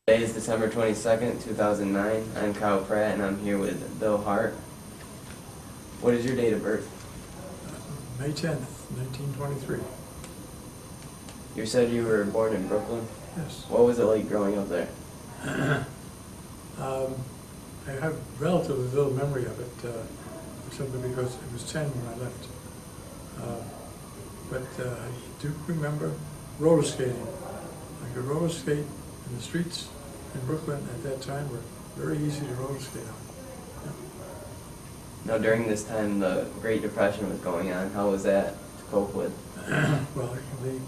Today is December 22nd, 2009. I'm Kyle Pratt, and I'm here with Bill Hart. What is your date of birth? May 10th, 1923. You said you were born in Brooklyn? Yes. What was it like growing up there? I have relatively little memory of it, simply because it was 10 when I left. But I do remember roller skating. I could roller skate in the streets in Brooklyn at that time were very easy to roller skate on. Now, during this time, the Great Depression was going on. How was that to cope with? Well, the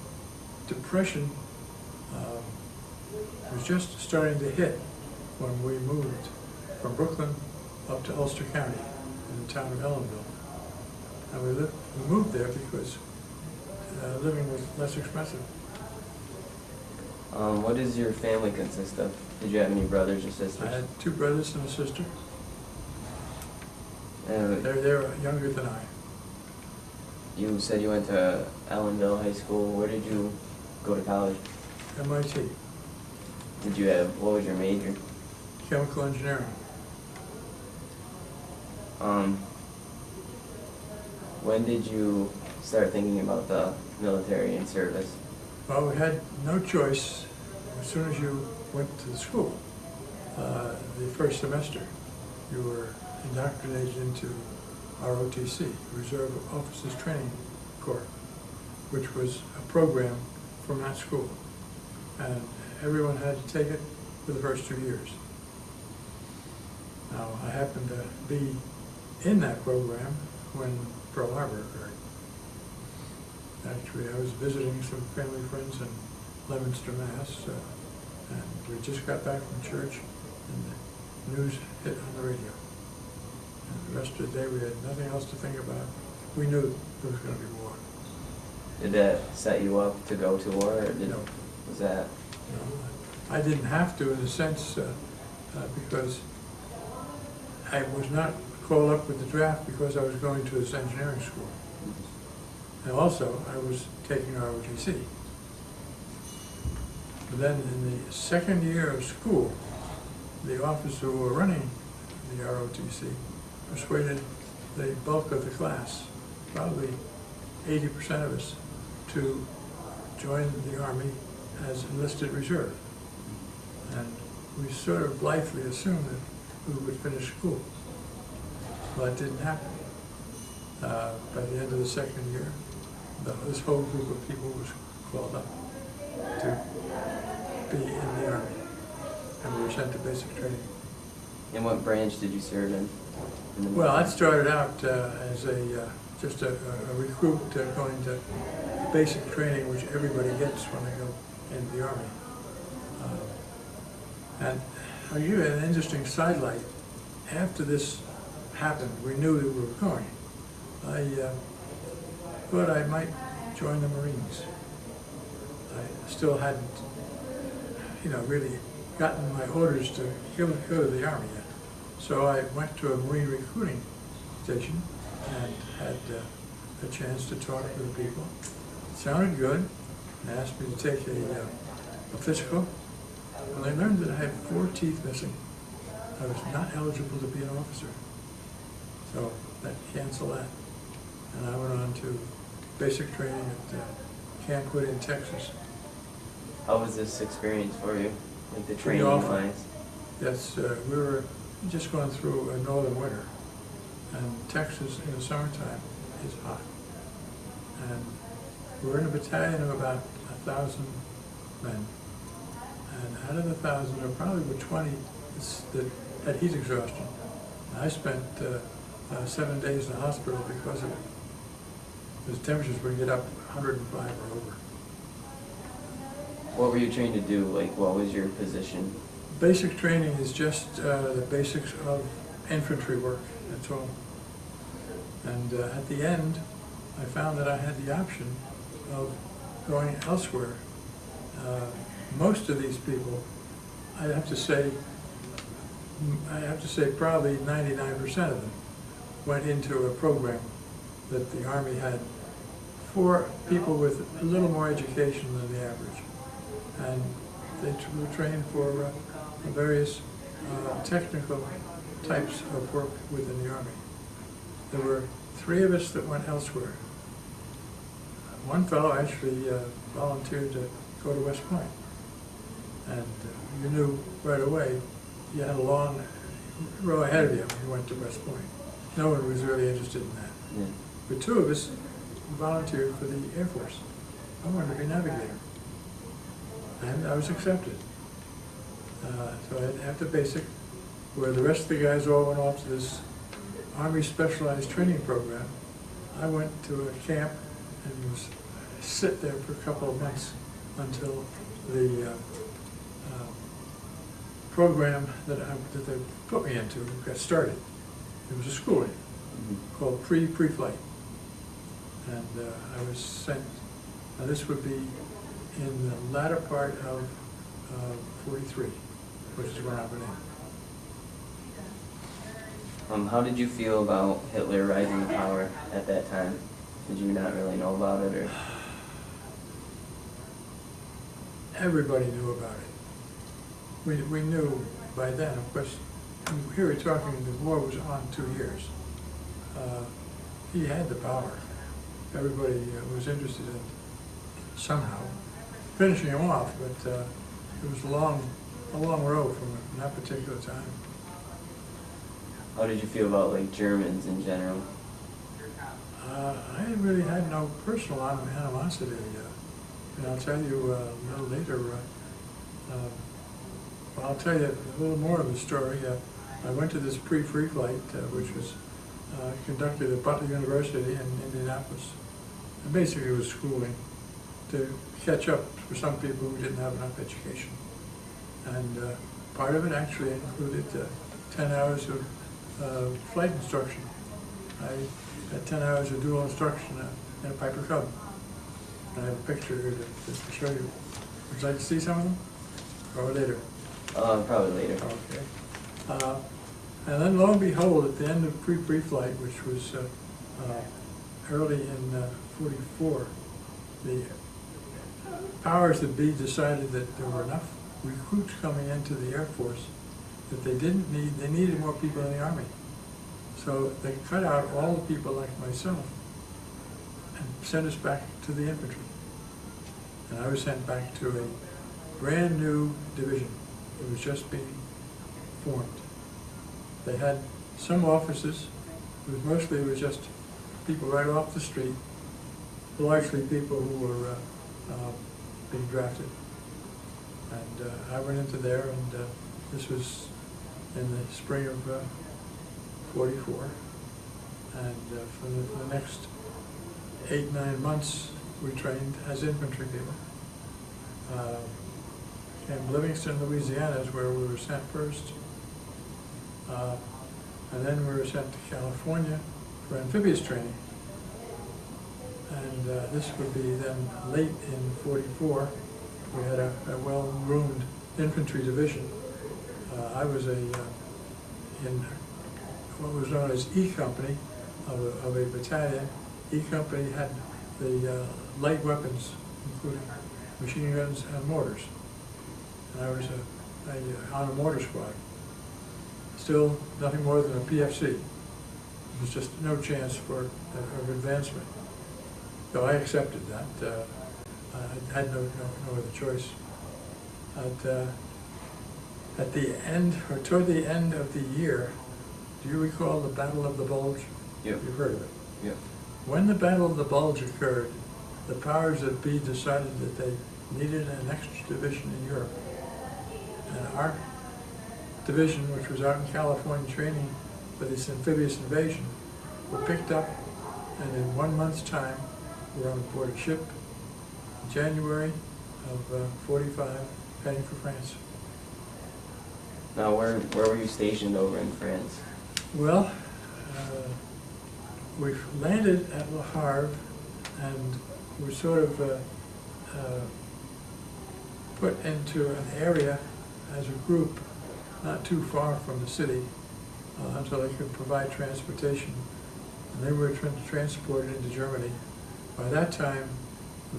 Depression was just starting to hit when we moved from Brooklyn up to Ulster County in the town of Ellenville. And we moved there because living was less expensive. What does your family consist of? Did you have any brothers or sisters? I had 2 brothers and a sister. Uh, They're younger than I. You said you went to Ellenville High School. Where did you go to college? MIT, What was your major? chemical engineering. When did you start thinking about the military and service? Well, we had no choice. As soon as you went to the school, the first semester, you were indoctrinated into ROTC, Reserve Officers Training Corps, which was a program from that school. And everyone had to take it for the first 2 years. Now, I happened to be in that program when Pearl Harbor occurred. Actually, I was visiting some family friends in Leominster, Mass., and we just got back from church, and the news hit on the radio. And the rest of the day, we had nothing else to think about. We knew there was going to be war. Did that set you up to go to war, or No. was that? No, I didn't have to, in a sense, because I was not called up with the draft because I was going to this engineering school. And also, I was taking ROTC. But then in the second year of school, the officers who were running the ROTC persuaded the bulk of the class, probably 80% of us, to join the Army as enlisted reserve. And we sort of blithely assumed that we would finish school. Well, that didn't happen. By the end of the second year, this whole group of people was called up to be in the Army, and we were sent to basic training. And what branch did you serve in? Well, I started out as just a recruit going to basic training, which everybody gets when they go into the Army. And I'll give you an interesting sidelight. After this happened, we knew that we were going. I thought I might join the Marines. I still hadn't, really gotten my orders to go to the Army yet. So I went to a Marine recruiting station and had a chance to talk to the people. It sounded good. They asked me to take a physical. When I learned that I had 4 teeth missing, I was not eligible to be an officer. So that canceled that. And I went on to basic training at Camp Hood in Texas. How was this experience for you? Like the Pretty training awful. wise? Yes, we were just going through a northern winter. And Texas in the summertime is hot. And we were in a battalion of about 1,000 men. And out of the 1,000, there probably were 20 that had heat exhaustion. I spent 7 days in the hospital because of it. Because temperatures would get up 105 or over. What were you trained to do? Like, what was your position? Basic training is just the basics of infantry work, that's all. And at the end, I found that I had the option of going elsewhere. Most of these people, I have to say probably 99% of them went into a program that the Army had for people with a little more education than the average. And they were trained for various technical types of work within the Army. There were 3 of us that went elsewhere. One fellow actually volunteered to go to West Point. And you knew right away you had a long row ahead of you when you went to West Point. No one was really interested in that. Yeah. But 2 of us volunteered for the Air Force. I wanted to be a navigator. And I was accepted. So after basic, where the rest of the guys all went off to this Army Specialized Training Program, I went to a camp and was sit there for a couple of months until the program that they put me into got started. It was a schooling called pre-flight. And I was sent, now this would be in the latter part of 43, which is when I went in. How did you feel about Hitler rising to power at that time? Did you not really know about it, or? Everybody knew about it. We knew by then, of course, here we're talking, the war was on 2 years. He had the power. Everybody was interested in somehow finishing him off, but it was a long road from that particular time. How did you feel about like Germans in general? I really had no personal animosity. And I'll tell you a little later. I'll tell you a little more of the story. I went to this pre-free flight, which was conducted at Butler University in Indianapolis. And basically it was schooling to catch up for some people who didn't have enough education. And part of it actually included 10 hours of flight instruction. I had 10 hours of dual instruction in a Piper Cub. And I have a picture here to show you. Would you like to see some of them? Or later? Probably later. Okay. And then lo and behold, at the end of pre-flight, which was early in 44, the powers that be decided that there were enough recruits coming into the Air Force that they needed more people in the Army. So they cut out all the people like myself and sent us back to the infantry. And I was sent back to a brand new division. It was just being formed. They had some officers, mostly it was just people right off the street, largely people who were being drafted. And I went into there, and this was in the spring of 44. And for the next 8-9 months, we trained as infantry people. Camp Livingston, Louisiana is where we were sent first. And then we were sent to California for amphibious training. And this would be then late in 44. We had a well-groomed infantry division. I was in what was known as E Company of a battalion. E Company had the light weapons, including machine guns and mortars. And I was on a mortar squad. Still nothing more than a PFC. There was just no chance of advancement. So I accepted that. I had no other choice. At the end, or toward the end of the year, do you recall the Battle of the Bulge? Yep. You've heard of it? Yep. When the Battle of the Bulge occurred, the powers that be decided that they needed an extra division in Europe. And our division, which was out in California training for this amphibious invasion, were picked up, and in 1 month's time, we were on board a ship in January of 45, heading for France. Now, where were you stationed over in France? Well, we landed at Le Havre, and were sort of put into an area as a group not too far from the city until they could provide transportation. And they were transported into Germany. By that time,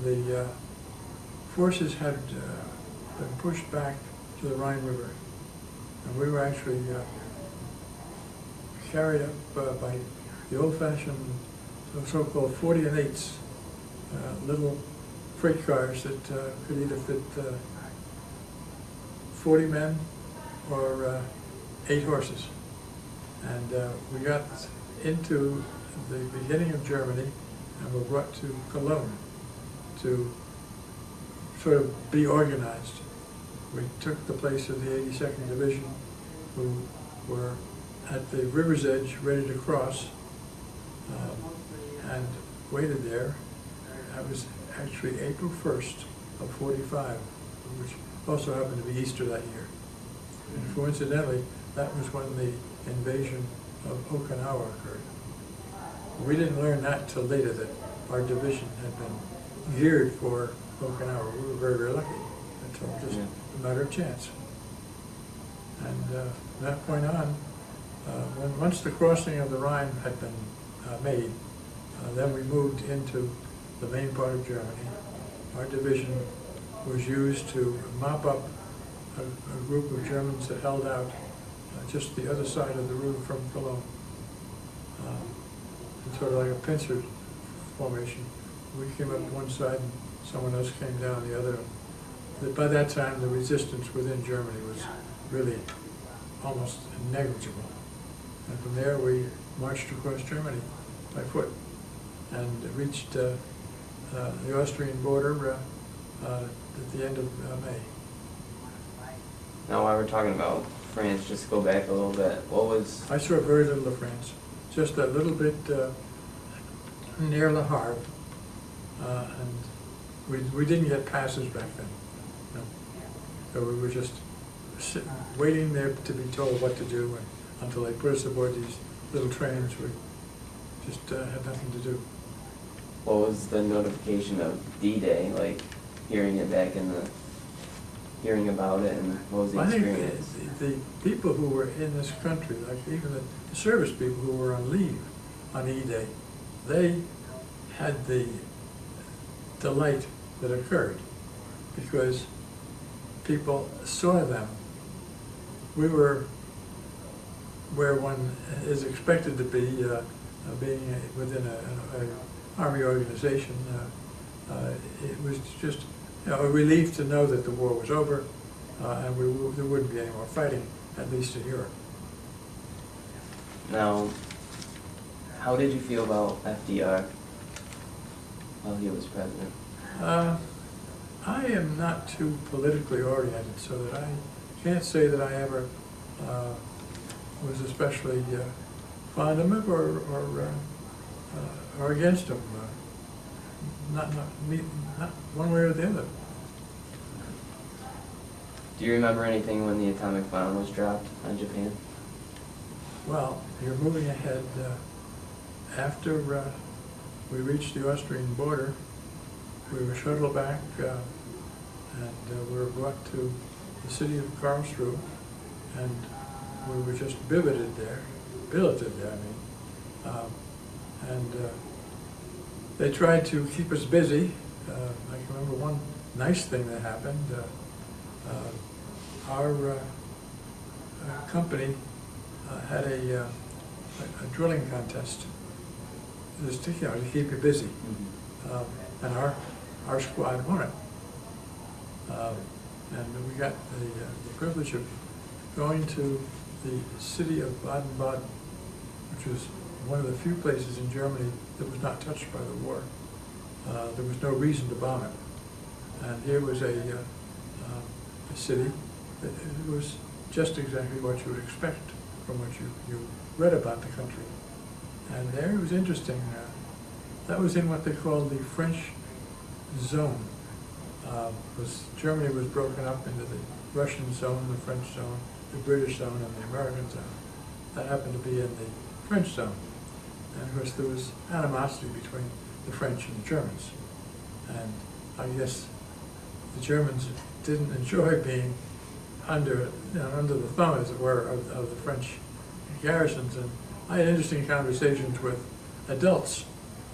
the forces had been pushed back to the Rhine River. And we were actually carried up by the old-fashioned so-called 40 and 8s, little freight cars that could either fit 40 men or 8 horses. And we got into the beginning of Germany and were brought to Cologne to sort of be organized. We took the place of the 82nd Division, who were at the river's edge ready to cross, and waited there. That was actually April 1st of 45, which also happened to be Easter that year. And coincidentally, that was when the invasion of Okinawa occurred. We didn't learn that till later, that our division had been geared for Okinawa. We were very, very lucky until just a matter of chance. And from that point on, once the crossing of the Rhine had been made, then we moved into the main part of Germany. Our division was used to mop up a group of Germans that held out just the other side of the road from Cologne. Sort of like a pincer formation. We came up one side and someone else came down the other. By that time, the resistance within Germany was really almost negligible. And from there, we marched across Germany by foot and reached the Austrian border at the end of May. Now, while we're talking about France, just go back a little bit. What was... I saw very little of France, just a little bit near Le Havre, and we didn't get passes back then. No. So we were just waiting there to be told what to do, and until they put us aboard these little trains, we just had nothing to do. What was the notification of D-Day, like hearing it back in the, hearing about it, and what was the experience? I think the people who were in this country, like even the service people who were on leave on E-Day, they had the delight that occurred because people saw them. We were where one is expected to be, being within an Army organization. It was just a relief to know that the war was over and there wouldn't be any more fighting, at least in Europe. Now, how did you feel about FDR while he was president? I am not too politically oriented, so that I can't say that I ever was especially fond of him or against him. Not one way or the other. Do you remember anything when the atomic bomb was dropped on Japan? Well, you're moving ahead. After we reached the Austrian border, we were shuttled back and we were brought to the city of Karlsruhe, and we were just billeted there, and they tried to keep us busy. I can remember one nice thing that happened. Our company had a drilling contest, just to keep you busy, and our squad won it. And we got the privilege of going to the city of Baden-Baden, which was one of the few places in Germany that was not touched by the war. There was no reason to bomb it. And here was a city that it was just exactly what you would expect from what you read about the country. And there it was interesting. That was in what they called the French zone. Germany was broken up into the Russian zone, the French zone, the British zone, and the American zone. That happened to be in the French zone. And of course there was animosity between the French and the Germans. And I guess the Germans didn't enjoy being under the thumb, as it were, of the French garrisons. And I had interesting conversations with adults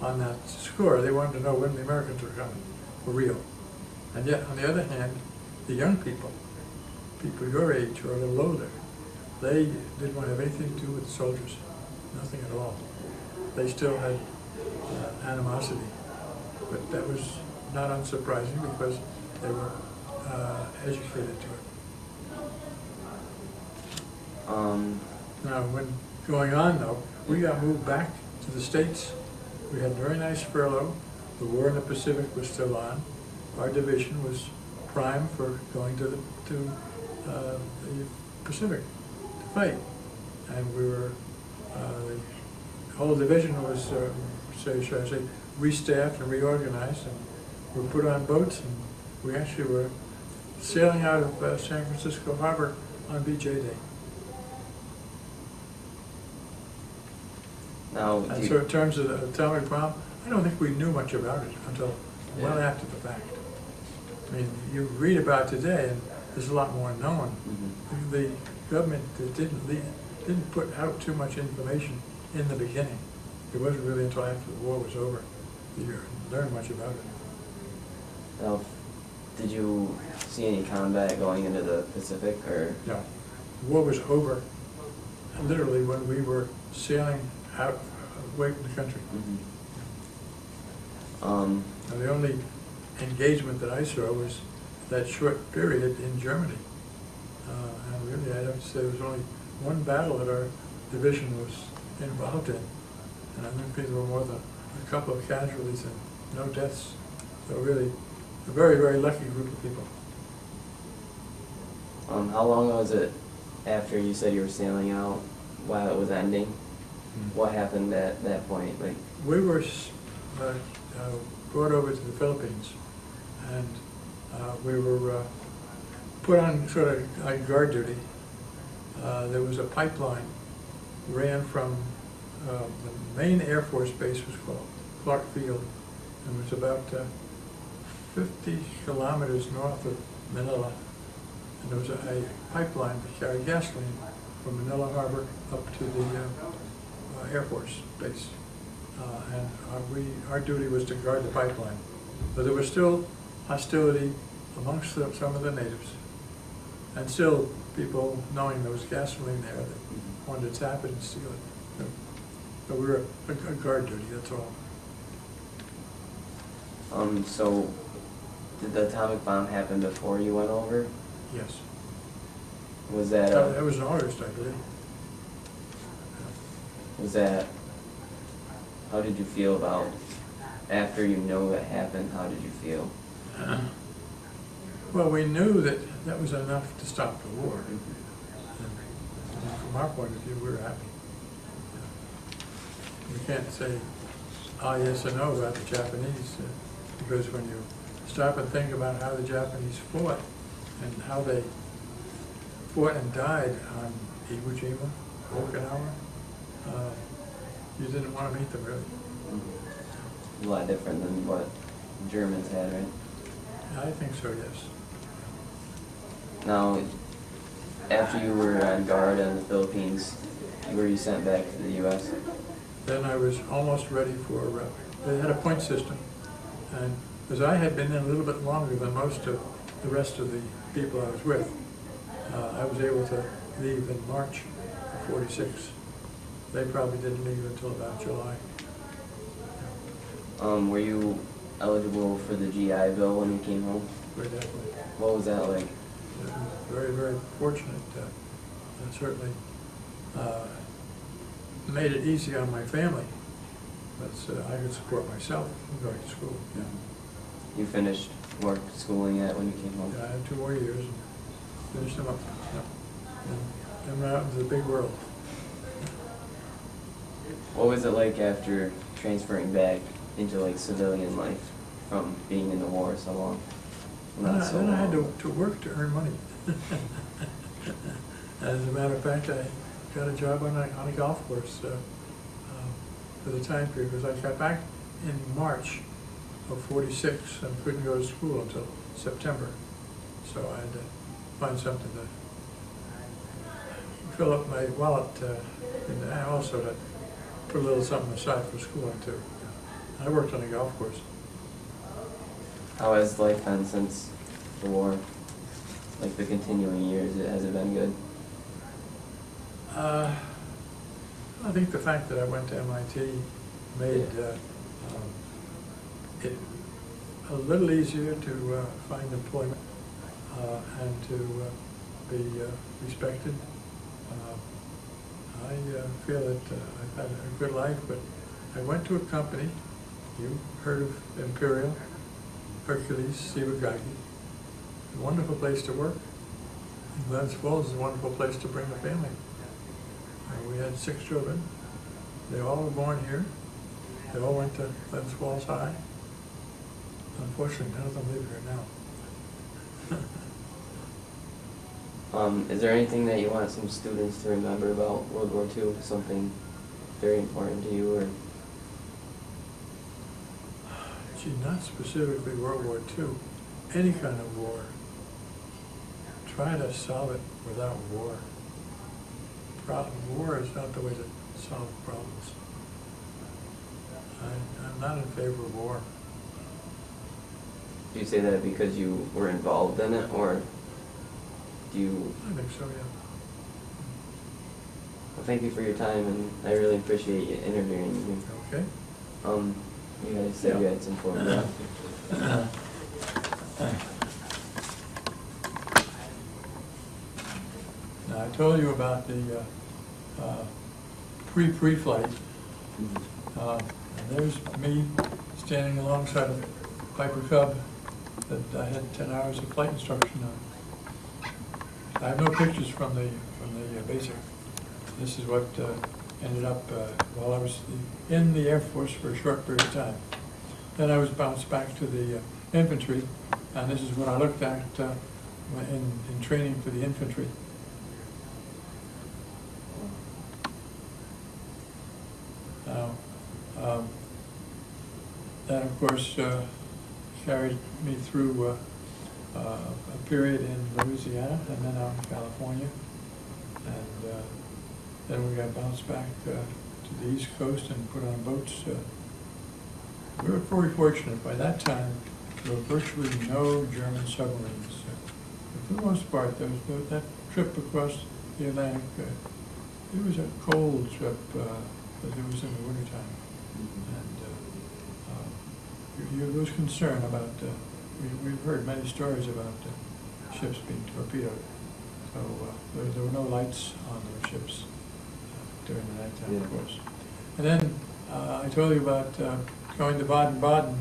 on that score. They wanted to know when the Americans were coming, for real. And yet, on the other hand, the young people, people your age or a little older, they didn't want to have anything to do with the soldiers, nothing at all. They still had animosity, but that was not unsurprising because they were educated to it. Now, when going on though, we got moved back to the States. We had a very nice furlough. The war in the Pacific was still on. Our division was primed for going to the Pacific to fight. And we were, the whole division was, should I say, restaffed and reorganized, and we were put on boats, and we actually were sailing out of San Francisco Harbor on VJ Day. Now, And so in terms of the atomic bomb, I don't think we knew much about it until well after the fact. I mean, you read about it today, and there's a lot more known. mm-hmm. The government didn't put out too much information in the beginning. It wasn't really until after the war was over that you learned much about it. Now, did you see any combat going into the Pacific, or? No, the war was over literally when we were sailing out away from the country. Mm-hmm. Now, the only engagement that I saw was that short period in Germany. And really, I have to say, there was only one battle that our division was involved in. And I don't think there were more than a couple of casualties and no deaths. So really, a very, very lucky group of people. How long was it after you said you were sailing out while it was ending? What happened at that point? Like, we were brought over to the Philippines, and we were put on sort of like guard duty. There was a pipeline ran from the main Air Force base was called Clark Field, and it was about 50 kilometers north of Manila. And there was a pipeline that carried gasoline from Manila Harbor up to the Air Force base. And our duty was to guard the pipeline. But there was still hostility amongst some of the natives. And still people knowing there was gasoline there that wanted to tap it and steal it. So we were a guard duty, that's all. So did the atomic bomb happen before you went over? Yes. Was that That was in August, I believe. was that, how did you feel about, after you know that happened, how did you feel? Well, we knew that that was enough to stop the war. And from our point of view, we were happy. We can't say yes or no about the Japanese, because when you stop and think about how the Japanese fought and how they fought and died on Iwo Jima, Okinawa, you didn't want to meet them, really. A lot different than what Germans had, right? I think so, yes. Now, after you were on guard in the Philippines, were you sent back to the U.S.? Then I was almost ready for, they had a point system, and because I had been in a little bit longer than most of the rest of the people I was with, I was able to leave in March of '46. They probably didn't leave until about July. Were you eligible for the GI Bill when you came home? Very definitely. What was that like? It was very, very fortunate. And certainly made it easy on my family. But I could support myself going to school. Yeah. You finished work schooling at when you came home? Yeah, I had 2 more years and finished them up. Yeah. And went out into the big world. What was it like after transferring back into like civilian life from being in the war so long? Then I had to work to earn money. As a matter of fact, I got a job on a golf course for the time period, because I got back in March of '46 and couldn't go to school until September. So I had to find something to fill up my wallet and also to put a little something aside for schooling too. I worked on a golf course. How has life been since the war? like the continuing years, has it been good? I think the fact that I went to MIT made it a little easier to find employment and to be respected. I feel that I've had a good life, but I went to a company, you heard of Imperial, Hercules, Sivagaki, a wonderful place to work. And Glens Falls is a wonderful place to bring a family. We had 6 children. They all were born here. They all went to Glens Falls High. Unfortunately, none of them live here now. Is there anything that you want some students to remember about World War II? Something very important to you, or? Gee, not specifically World War II. Any kind of war. Try to solve it without war. War is not the way to solve problems. I'm not in favor of war. Do you say that because you were involved in it, or do you? I think so, yeah. Well, thank you for your time, and I really appreciate you interviewing me. Okay. You guys said you had some fun. Yeah. Now, I told you about the pre-flight. And there's me standing alongside a Piper Cub that I had 10 hours of flight instruction on. I have no pictures from the basic. This is what ended up while I was in the Air Force for a short period of time. Then I was bounced back to the infantry, and this is what I looked at in training for the infantry. Now, that of course carried me through a period in Louisiana and then out in California, and then we got bounced back to the East Coast and put on boats. We were very fortunate. By that time, there were virtually no German submarines. For the most part, that trip across the Atlantic, it was a cold trip, because it was in the wintertime. And there was concern about, we've heard many stories about ships being torpedoed. So there were no lights on those ships during the nighttime, of course. And then I told you about going to Baden-Baden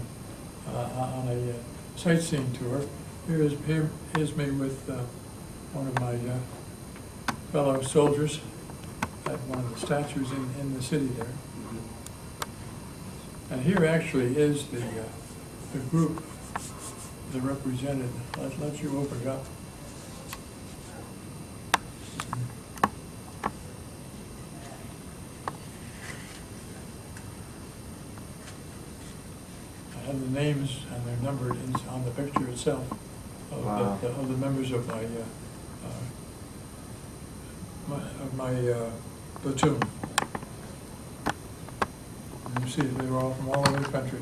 on a sightseeing tour. Here's me with one of my fellow soldiers at one of the statues in the city there. And here actually is the group that represented. I'll let you open it up. I have the names, and they're numbered on the picture itself of, wow. of the members of my platoon. And you see they were all from all over the country.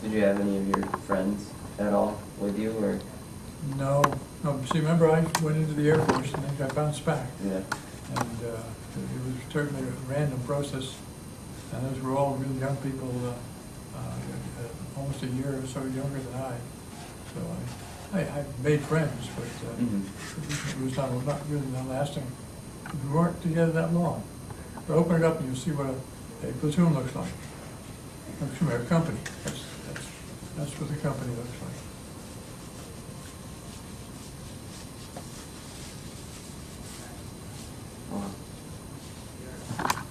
Did you have any of your friends at all with you, or? No. See, remember I went into the Air Force and then got bounced back. Yeah. And it was certainly a random process. And those were all really young people, almost a year or so younger than I. So I made friends, but it was not really not lasting. We weren't together that long. But open it up and you'll see what a platoon looks like. Excuse me, a company. That's what the company looks like.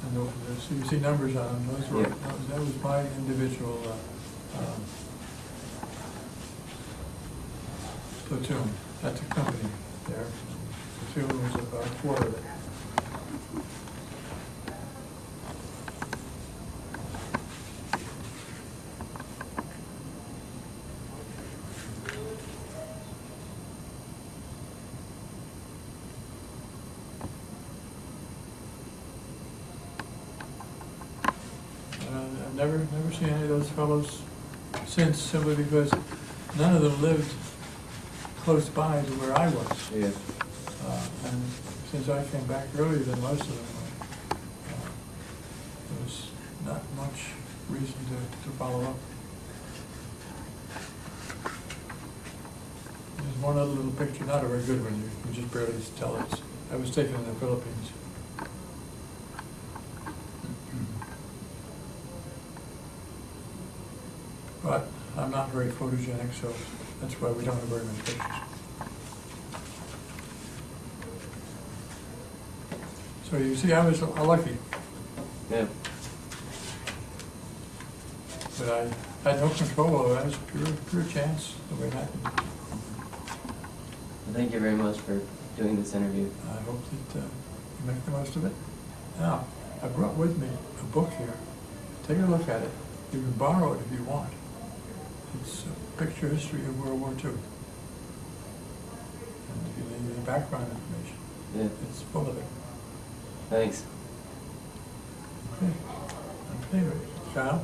And so you see numbers on them. Those were, that was my individual platoon. That's a company there. Platoon was about a quarter of it. I've never seen any of those fellows since, simply because none of them lived close by to where I was. Yeah. And since I came back earlier than most of them, there was not much reason to follow up. There's one other little picture, not a very good one, you can just barely tell it. I was taken in the Philippines. But I'm not very photogenic, so that's why we don't have very many pictures. So you see, I was lucky, Yeah. but I had no control over it. It was pure chance the way it happened. Well, thank you very much for doing this interview. I hope that you make the most of it. Now, I brought with me a book here. Take a look at it. You can borrow it if you want. It's a picture history of World War II. And if you need any background information, Yeah. it's full of it. Thanks. Okay. Okay, Kyle?